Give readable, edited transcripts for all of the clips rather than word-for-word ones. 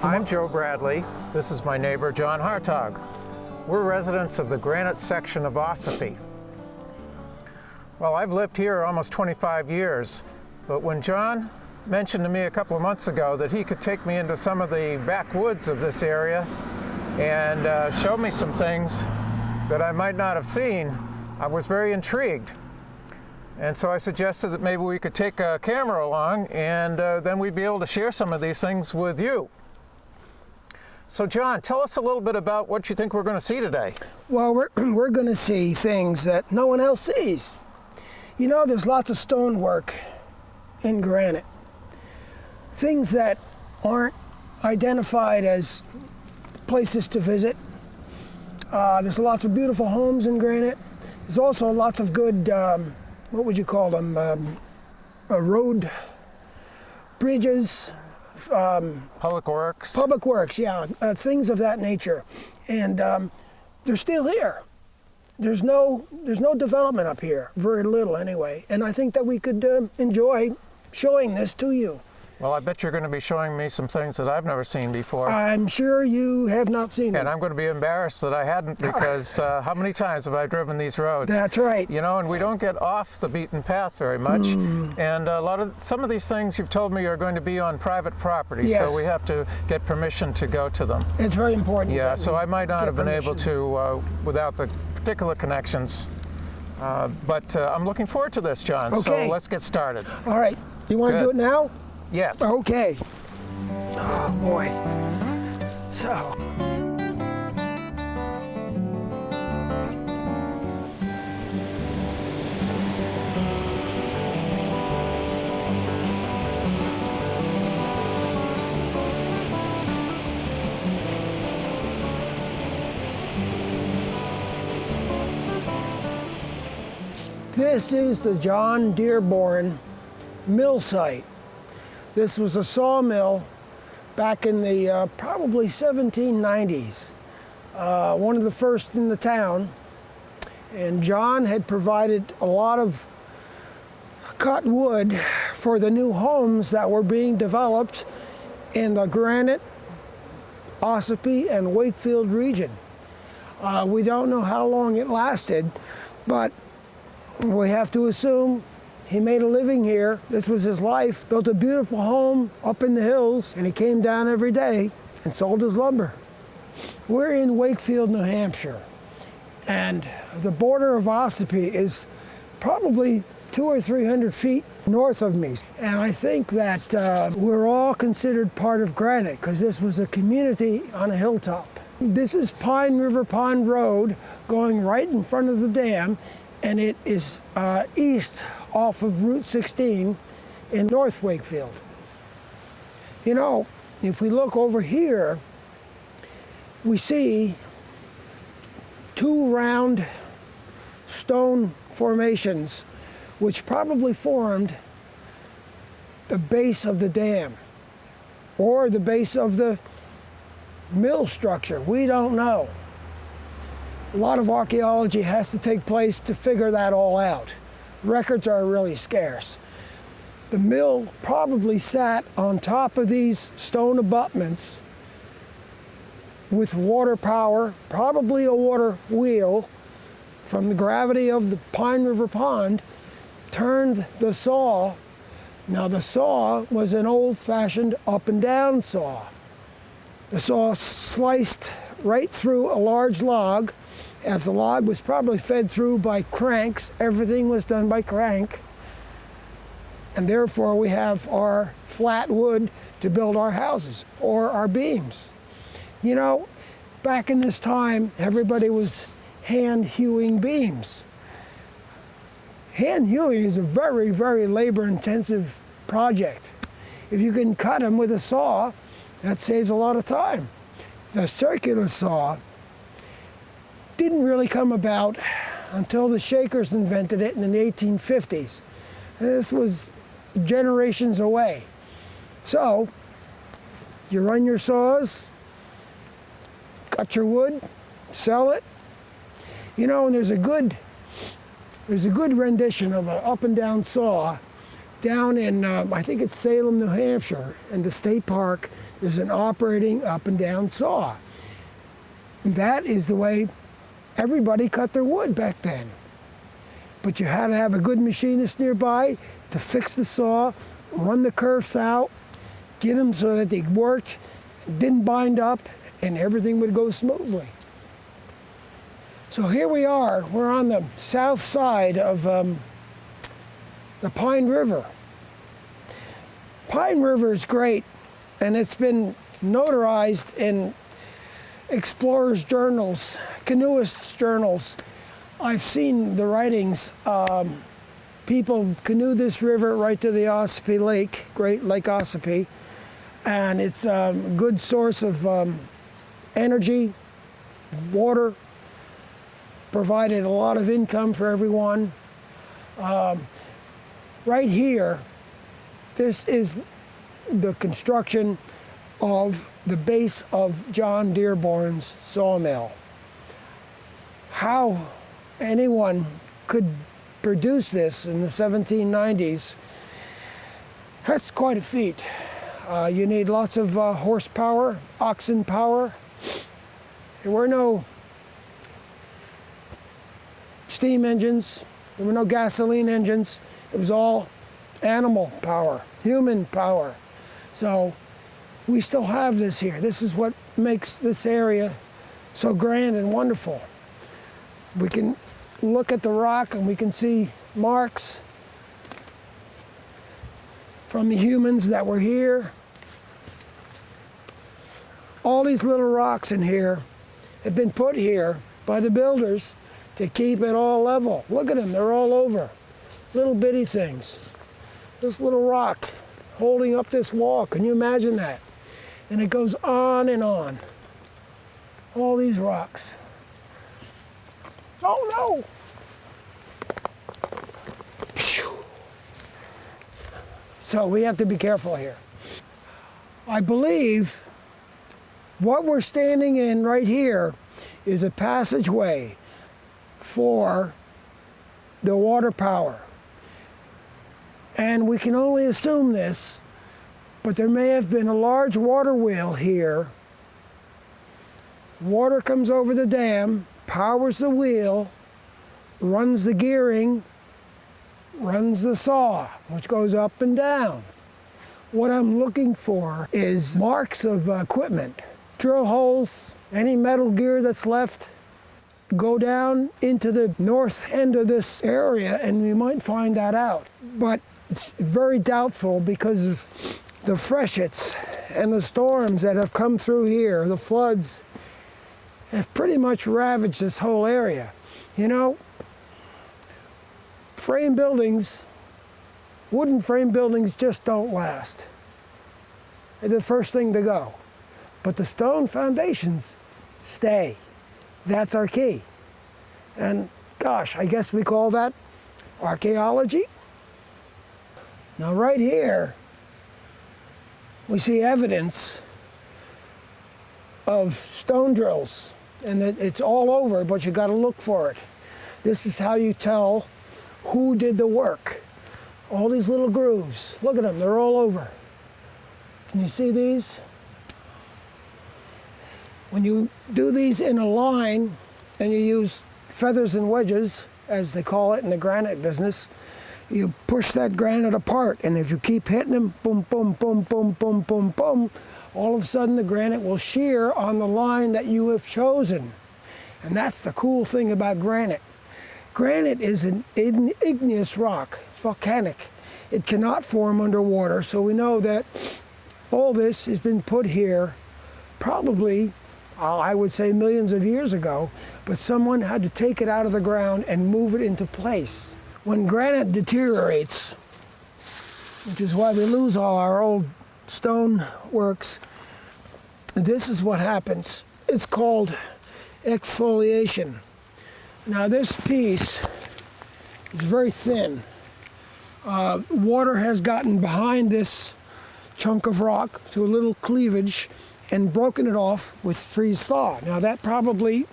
I'm Joe Bradley. This is my neighbor, John Hartog. We're residents of the Granite Section of Ossipee. Well, I've lived here almost 25 years, but when John mentioned to me a couple of months ago that he could take me into some of the backwoods of this area and show me some things that I might not have seen, I was very intrigued. And so I suggested that maybe we could take a camera along and then we'd be able to share some of these things with you. So John, tell us a little bit about what you think we're going to see today. Well, we're going to see things that no one else sees. You know, there's lots of stonework in granite. Things that aren't identified as places to visit. There's lots of beautiful homes in granite. There's also lots of good, what would you call them, road bridges. Public Works. Public Works, yeah, things of that nature. And they're still here. There's no development up here, very little anyway. And I think that we could enjoy showing this to you. Well, I bet you're going to be showing me some things that I've never seen before. I'm sure you have not seen them. And I'm going to be embarrassed that I hadn't, because how many times have I driven these roads? That's right. You know, and we don't get off the beaten path very much. And some of these things you've told me are going to be on private property, yes. So we have to get permission to go to them. It's very important. Yeah, so I might not have been able permission. to without the particular connections. But I'm looking forward to this, John. Okay. So let's get started. All right. You want to do it now? Yes. Okay. Oh, boy. So. This is the John Dearborn Mill site. This was a sawmill back in the probably 1790s, one of the first in the town. And John had provided a lot of cut wood for the new homes that were being developed in the Granite, Ossipee, and Wakefield region. We don't know how long it lasted, but we have to assume he made a living here. This was his life. Built a beautiful home up in the hills, and he came down every day and sold his lumber. We're in Wakefield, New Hampshire, and the border of Ossipee is probably 200 or 300 feet north of me. And I think that we're all considered part of Granite because this was a community on a hilltop. This is Pine River Pond Road going right in front of the dam, and it is east off of Route 16 in North Wakefield. You know, if we look over here, we see two round stone formations which probably formed the base of the dam or the base of the mill structure. We don't know. A lot of archaeology has to take place to figure that all out. Records are really scarce. The mill probably sat on top of these stone abutments with water power, probably a water wheel from the gravity of the Pine River Pond, turned the saw. Now the saw was an old-fashioned up and down saw. The saw sliced right through a large log. As the log was probably fed through by cranks, everything was done by crank. And therefore we have our flat wood to build our houses or our beams. You know, back in this time, everybody was hand hewing beams. Hand hewing is a very, very labor-intensive project. If you can cut them with a saw, that saves a lot of time. The circular saw didn't really come about until the Shakers invented it in the 1850s. This was generations away. So, you run your saws, cut your wood, sell it. You know, and there's a good rendition of an up and down saw down in, I think it's Salem, New Hampshire, and the state park, there's an operating up and down saw. That is the way everybody cut their wood back then. But you had to have a good machinist nearby to fix the saw, run the kerfs out, get them so that they worked, didn't bind up, and everything would go smoothly. So here we are. We're on the south side of the Pine River. Pine River is great, and it's been notarized in explorers' journals, canoeists' journals. I've seen the writings. People canoe this river right to the Ossipee Lake, Great Lake Ossipee, and it's a good source of energy, water, provided a lot of income for everyone. Right here, this is the construction of the base of John Dearborn's sawmill. How anyone could produce this in the 1790s, that's quite a feat. You need lots of horsepower, oxen power. There were no steam engines, there were no gasoline engines. It was all animal power, human power. So we still have this here. This is what makes this area so grand and wonderful. We can look at the rock and we can see marks from the humans that were here. All these little rocks in here have been put here by the builders to keep it all level. Look at them, they're all over. Little bitty things. This little rock holding up this wall, can you imagine that? And it goes on and on. All these rocks. Oh no! So we have to be careful here. I believe what we're standing in right here is a passageway for the water power. And we can only assume this, but there may have been a large water wheel here. Water comes over the dam, powers the wheel, runs the gearing, runs the saw, which goes up and down. What I'm looking for is marks of equipment, drill holes, any metal gear that's left. Go down into the north end of this area and we might find that out. But it's very doubtful because of the freshets and the storms that have come through here, the floods have pretty much ravaged this whole area. You know, frame buildings, wooden frame buildings just don't last. They're the first thing to go. But the stone foundations stay. That's our key. And gosh, I guess we call that archaeology. Now right here, we see evidence of stone drills. And it's all over, but you got to look for it. This is how you tell who did the work. All these little grooves. Look at them, they're all over. Can you see these? When you do these in a line and you use feathers and wedges, as they call it in the granite business, you push that granite apart, and if you keep hitting them, boom, boom, boom, boom, boom, boom, boom, all of a sudden the granite will shear on the line that you have chosen. And that's the cool thing about granite. Granite is an igneous rock. It's volcanic. It cannot form underwater, so we know that all this has been put here probably, I would say millions of years ago, but someone had to take it out of the ground and move it into place. When granite deteriorates, which is why we lose all our old stone works, this is what happens. It's called exfoliation. Now this piece is very thin. Water has gotten behind this chunk of rock to a little cleavage and broken it off with freeze thaw. Now that probably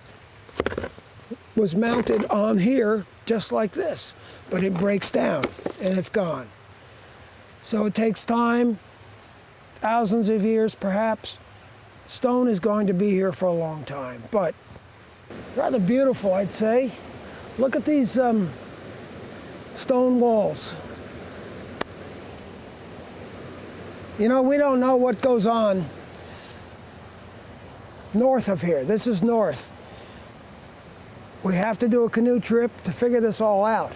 was mounted on here just like this, but it breaks down and it's gone. So it takes time, thousands of years perhaps. Stone is going to be here for a long time, but rather beautiful, I'd say. Look at these stone walls. You know, we don't know what goes on north of here. This is north. We have to do a canoe trip to figure this all out.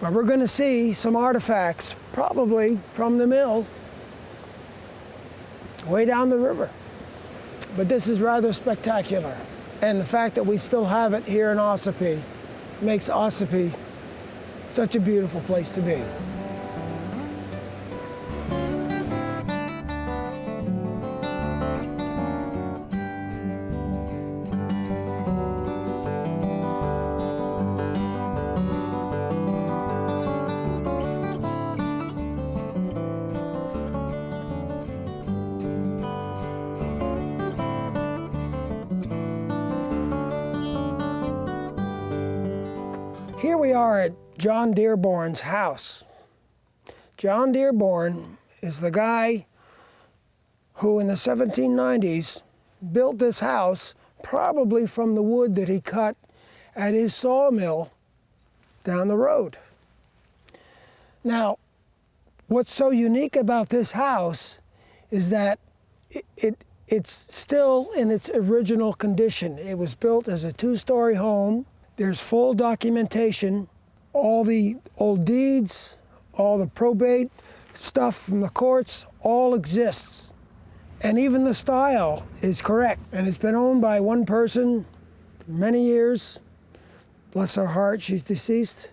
But we're going to see some artifacts, probably from the mill, way down the river. But this is rather spectacular. And the fact that we still have it here in Ossipee makes Ossipee such a beautiful place to be. Here we are at John Dearborn's house. John Dearborn is the guy who in the 1790s built this house, probably from the wood that he cut at his sawmill down the road. Now, what's so unique about this house is that it's still in its original condition. It was built as a two-story home. There's full documentation, all the old deeds, all the probate stuff from the courts, all exists. And even the style is correct. And it's been owned by one person for many years. Bless her heart, she's deceased.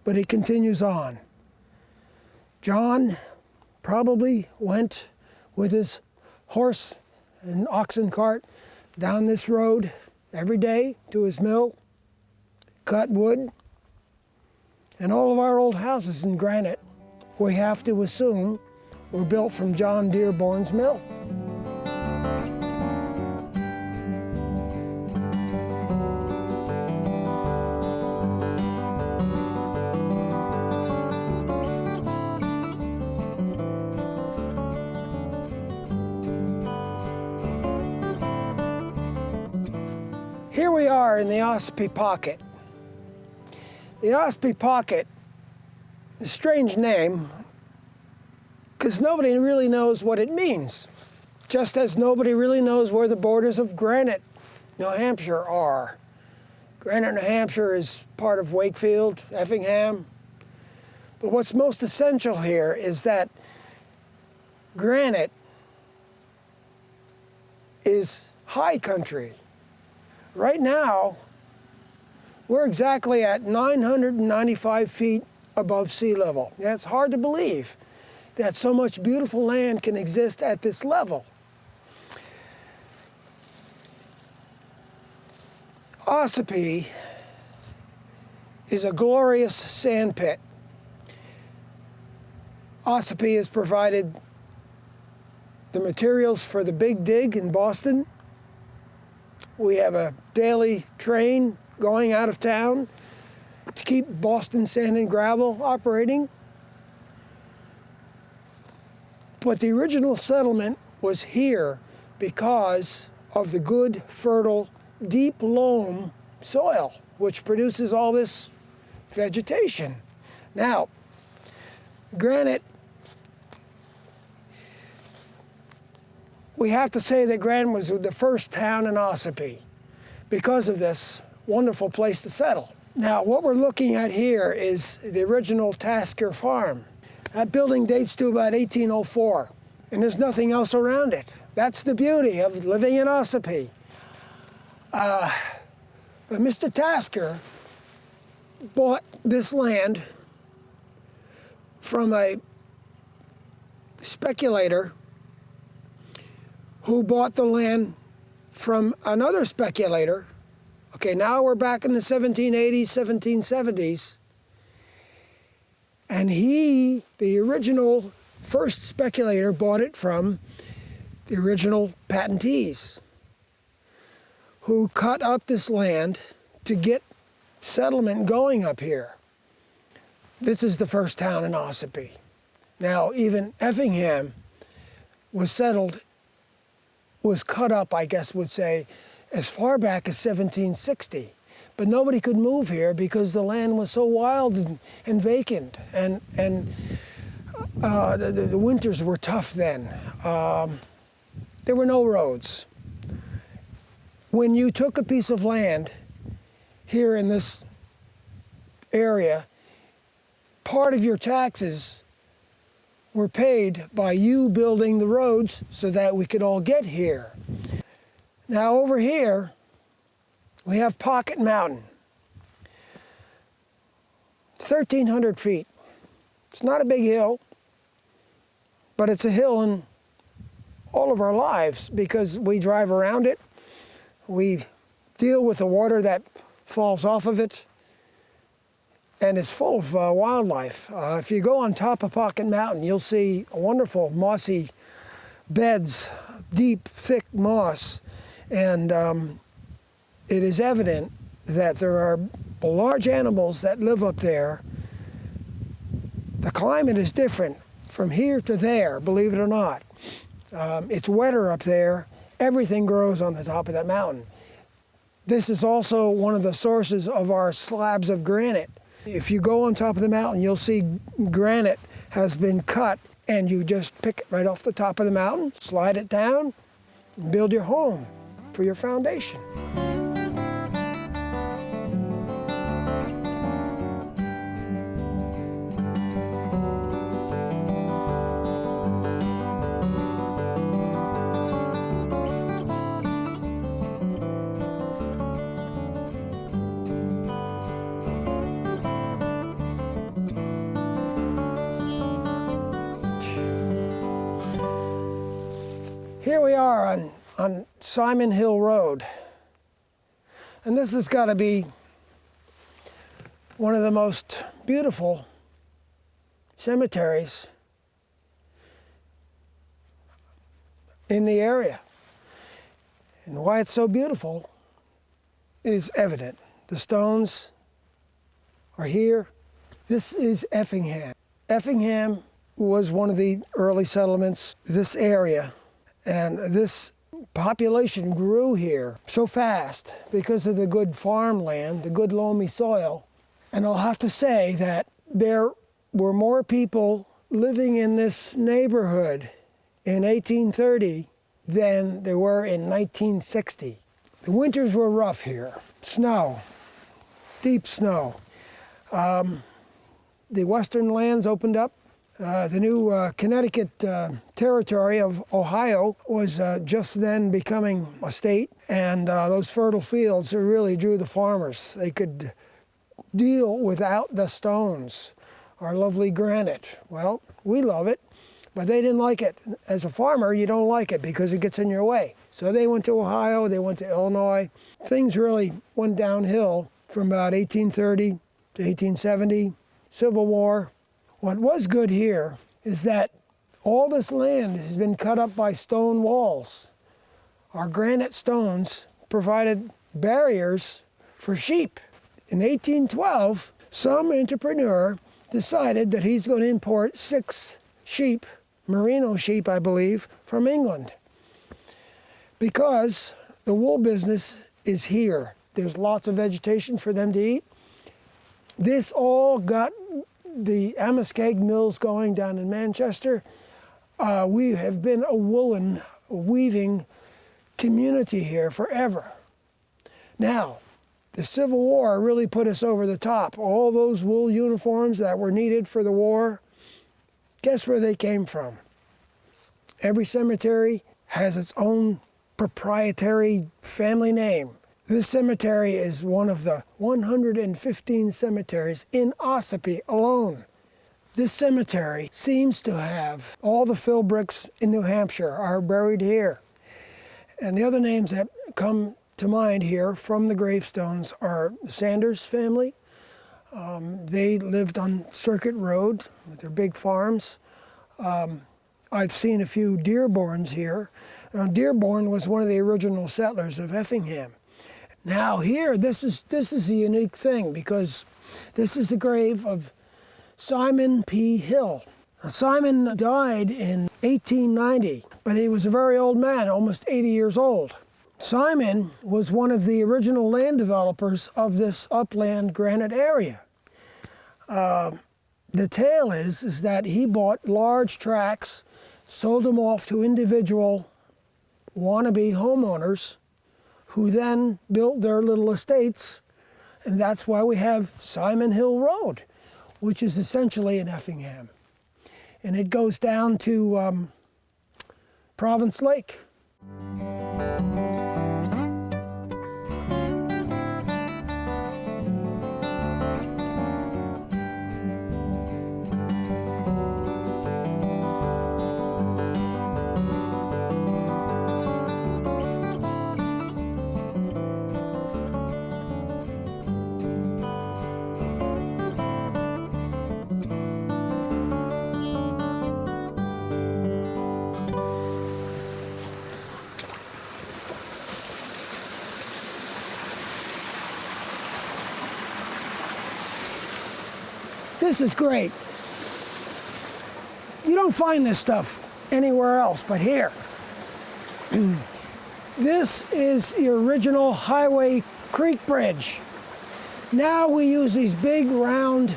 But it continues on. John probably went with his horse and oxen cart down this road every day to his mill, cut wood, and all of our old houses in granite, we have to assume were built from John Dearborn's mill. Here we are in the Ossipee Pocket. The Ossipee Pocket is a strange name because nobody really knows what it means, just as nobody really knows where the borders of Granite, New Hampshire are. Granite, New Hampshire is part of Wakefield, Effingham. But what's most essential here is that Granite is high country. Right now, we're exactly at 995 feet above sea level. Now, it's hard to believe that so much beautiful land can exist at this level. Ossipee is a glorious sand pit. Ossipee has provided the materials for the Big Dig in Boston. We have a daily train going out of town to keep Boston Sand and Gravel operating. But the original settlement was here because of the good, fertile, deep loam soil, which produces all this vegetation. Now, Granite, we have to say that Granite was the first town in Ossipee because of this wonderful place to settle. Now, what we're looking at here is the original Tasker Farm. That building dates to about 1804, and there's nothing else around it. That's the beauty of living in Ossipee. But Mr. Tasker bought this land from a speculator who bought the land from another speculator. Okay, now we're back in the 1780s, 1770s. And he, the original first speculator, bought it from the original patentees who cut up this land to get settlement going up here. This is the first town in Ossipee. Now, even Effingham was settled, was cut up, I guess would say, as far back as 1760. But nobody could move here because the land was so wild and vacant, and the winters were tough then. There were no roads. When you took a piece of land here in this area, part of your taxes were paid by you building the roads so that we could all get here. Now over here, we have Pocket Mountain, 1,300 feet. It's not a big hill, but it's a hill in all of our lives because we drive around it. We deal with the water that falls off of it, and it's full of wildlife. If you go on top of Pocket Mountain, you'll see wonderful mossy beds, deep, thick moss, and it is evident that there are large animals that live up there. The climate is different from here to there, believe it or not. It's wetter up there. Everything grows on the top of that mountain. This is also one of the sources of our slabs of granite. If you go on top of the mountain, you'll see granite has been cut, and you just pick it right off the top of the mountain, slide it down, and build your home for your foundation. Here we are on Simon Hill Road, and this has got to be one of the most beautiful cemeteries in the area. And why it's so beautiful is evident. The stones are here. This is Effingham. Effingham was one of the early settlements, this area. And this population grew here so fast because of the good farmland, the good loamy soil. And I'll have to say that there were more people living in this neighborhood in 1830 than there were in 1960. The winters were rough here. Snow, deep snow. The western lands opened up. The new Connecticut territory of Ohio was just then becoming a state, and those fertile fields really drew the farmers. They could deal without the stones, our lovely granite. Well, we love it, but they didn't like it. As a farmer, you don't like it because it gets in your way. So they went to Ohio, they went to Illinois. Things really went downhill from about 1830 to 1870, Civil War. What was good here is that all this land has been cut up by stone walls. Our granite stones provided barriers for sheep. In 1812, some entrepreneur decided that he's going to import 6 sheep, merino sheep, I believe, from England, because the wool business is here. There's lots of vegetation for them to eat. This all got the Amoskeag mills going down in Manchester. We have been a woolen weaving community here forever. Now, the Civil War really put us over the top. All those wool uniforms that were needed for the war, guess where they came from? Every cemetery has its own proprietary family name. This cemetery is one of the 115 cemeteries in Ossipee alone. This cemetery seems to have all the fill bricks in New Hampshire are buried here. And the other names that come to mind here from the gravestones are the Sanders family. They lived on Circuit Road with their big farms. I've seen a few Dearborns here. Dearborn was one of the original settlers of Effingham. Now here, this is a unique thing because this is the grave of Simon P. Hill. Now, Simon died in 1890, but he was a very old man, almost 80 years old. Simon was one of the original land developers of this upland granite area. The tale is that he bought large tracts, sold them off to individual wannabe homeowners who then built their little estates, and that's why we have Simon Hill Road, which is essentially in Effingham. And it goes down to Province Lake. This is great. You don't find this stuff anywhere else but here. This is the original Highway Creek Bridge. Now we use these big round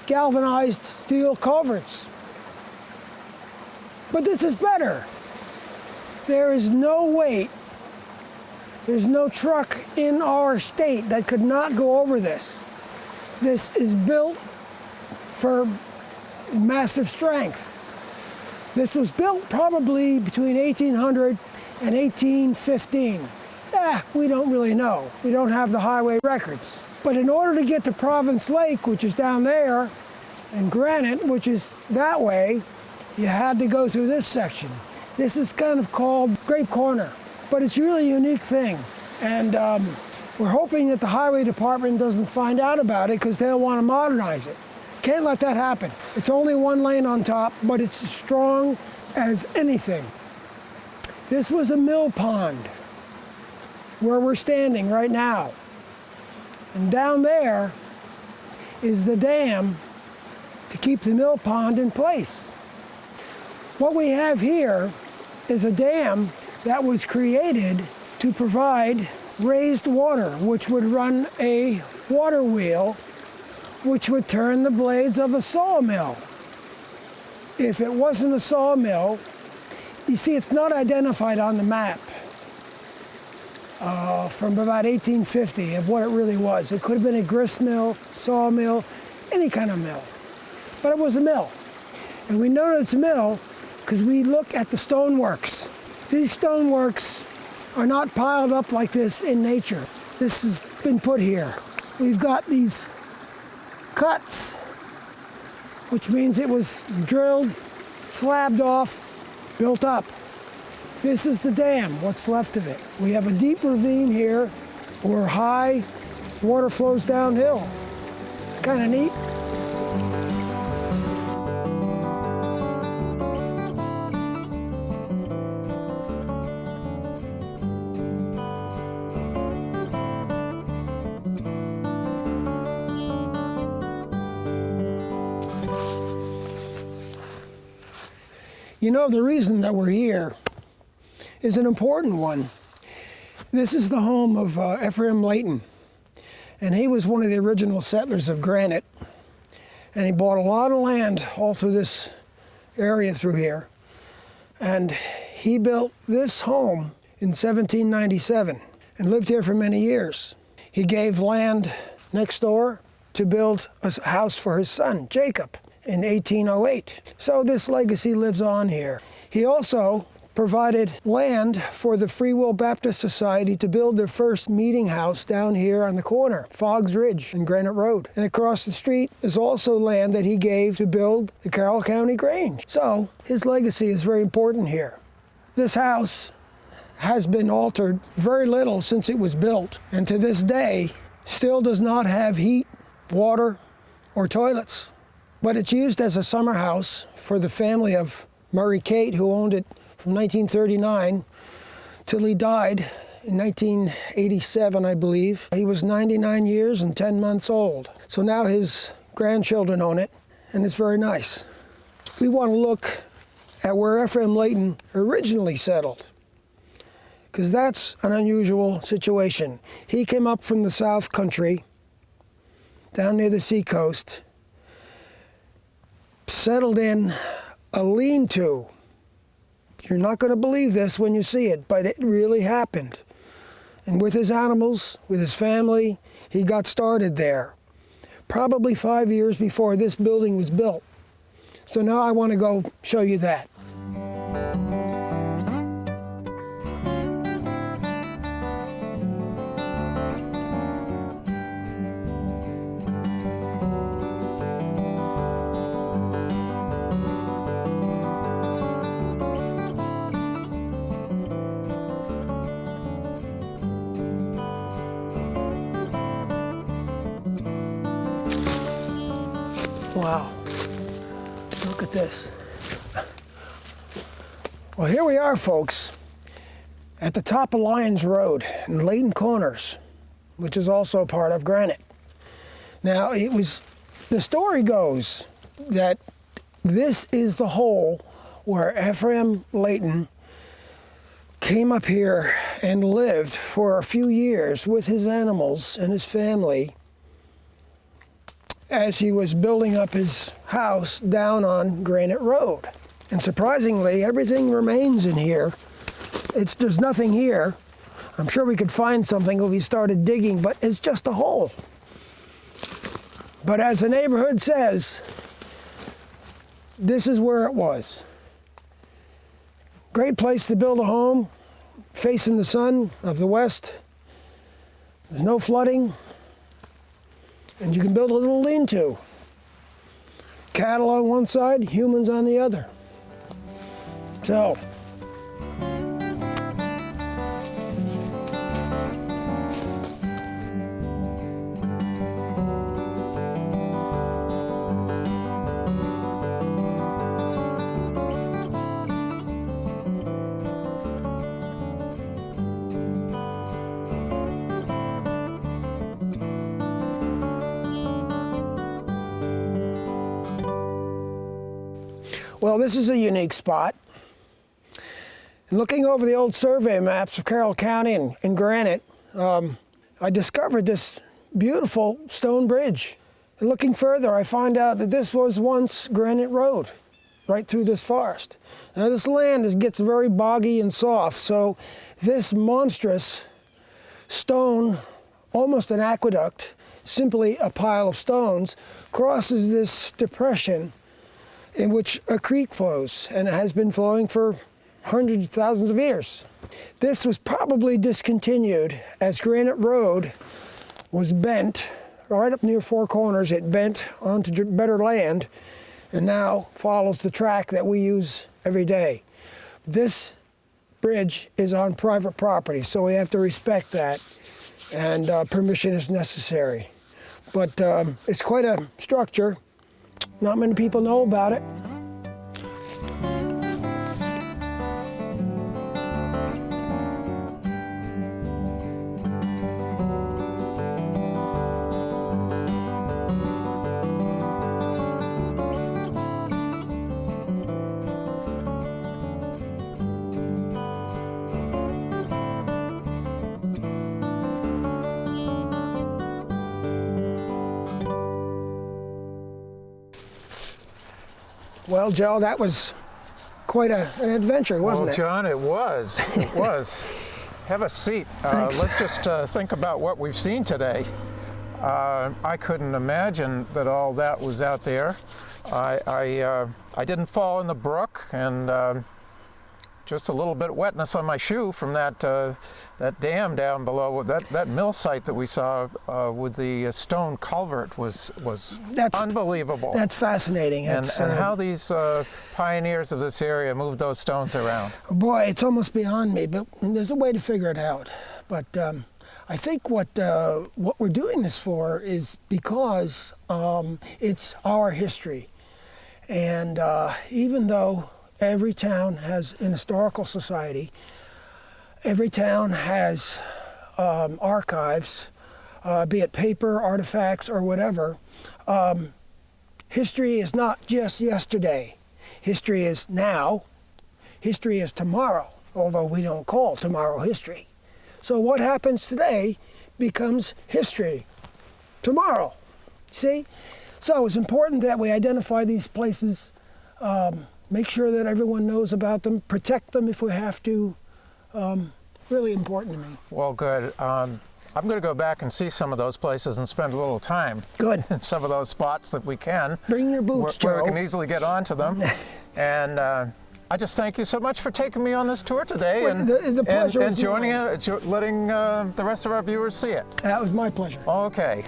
galvanized steel culverts. But this is better. There is no weight, there's no truck in our state that could not go over this. This is built for massive strength. This was built probably between 1800 and 1815. We don't really know. We don't have the highway records. But in order to get to Province Lake, which is down there, and Granite, which is that way, you had to go through this section. This is kind of called Grape Corner, but it's a really unique thing. And we're hoping that the highway department doesn't find out about it because they'll want to modernize it. Can't let that happen. It's only one lane on top, but it's as strong as anything. This was a mill pond where we're standing right now. And down there is the dam to keep the mill pond in place. What we have here is a dam that was created to provide raised water, which would run a water wheel, which would turn the blades of a sawmill. If it wasn't a sawmill, you see it's not identified on the map from about 1850 of what it really was. It could have been a grist mill, sawmill, any kind of mill. But it was a mill. And we know that it's a mill because we look at the stoneworks. These stoneworks are not piled up like this in nature. This has been put here. We've got these cuts, which means it was drilled, slabbed off, built up. This is the dam, what's left of it. We have a deep ravine here where high water flows downhill. It's kind of neat. You know, the reason that we're here is an important one. This is the home of Ephraim Leighton, and he was one of the original settlers of Granite, and he bought a lot of land all through this area through here, and he built this home in 1797 and lived here for many years. He gave land next door to build a house for his son, Jacob, in 1808. So this legacy lives on here. He also provided land for the Free Will Baptist Society to build their first meeting house down here on the corner, Fogg's Ridge and Granite Road. And across the street is also land that he gave to build the Carroll County Grange. So his legacy is very important here. This house has been altered very little since it was built, and to this day still does not have heat, water, or toilets. But it's used as a summer house for the family of Murray Cate, who owned it from 1939 till he died in 1987, I believe. He was 99 years and 10 months old. So now his grandchildren own it, and it's very nice. We want to look at where Ephraim Leighton originally settled, because that's an unusual situation. He came up from the South Country, down near the seacoast, settled in a lean-to. You're not going to believe this when you see it, but it really happened. And with his animals, with his family, he got started there, probably 5 years before this building was built. So now I want to go show you that. Wow, look at this. Well, here we are, folks, at the top of Lyons Road in Layton Corners, which is also part of Granite. Now, the story goes that this is the hole where Ephraim Leighton came up here and lived for a few years with his animals and his family as he was building up his house down on Granite Road. And surprisingly, everything remains in here. There's nothing here. I'm sure we could find something if we started digging, but it's just a hole. But as the neighborhood says, this is where it was. Great place to build a home, facing the sun of the west. There's no flooding. And you can build a little lean-to. Cattle on one side, humans on the other. So, well, this is a unique spot. And looking over the old survey maps of Carroll County and Granite, I discovered this beautiful stone bridge. And looking further, I find out that this was once Granite Road, right through this forest. Now this land gets very boggy and soft, so this monstrous stone, almost an aqueduct, simply a pile of stones, crosses this depression in which a creek flows, and it has been flowing for hundreds of thousands of years. This was probably discontinued as Granite Road was bent right up near Four Corners. It bent onto better land and now follows the track that we use every day. This bridge is on private property, so we have to respect that, and permission is necessary. But it's quite a structure. Not many people know about it. Well, Joe, that was quite an adventure, wasn't it? Well, John, it was. It was. Have a seat. Let's just think about what we've seen today. I couldn't imagine that all that was out there. I didn't fall in the brook, and just a little bit of wetness on my shoe from that dam down below. That mill site that we saw with the stone culvert was unbelievable. That's fascinating. And how these pioneers of this area moved those stones around. Boy, it's almost beyond me, but there's a way to figure it out. But I think what we're doing this for is because it's our history. And even though every town has an historical society, every town has archives, be it paper, artifacts, or whatever, history is not just yesterday. History is now. History is tomorrow, although we don't call tomorrow history. So what happens today becomes history tomorrow. See? So it's important that we identify these places, make sure that everyone knows about them, protect them if we have to. Really important to me. Well, good. I'm going to go back and see some of those places and spend a little time. Good. In some of those spots that we can. Bring your boots, where Joe. we can easily get onto them. And I just thank you so much for taking me on this tour today. Well, the pleasure and was joining, mine. letting the rest of our viewers see it. That was my pleasure. Okay.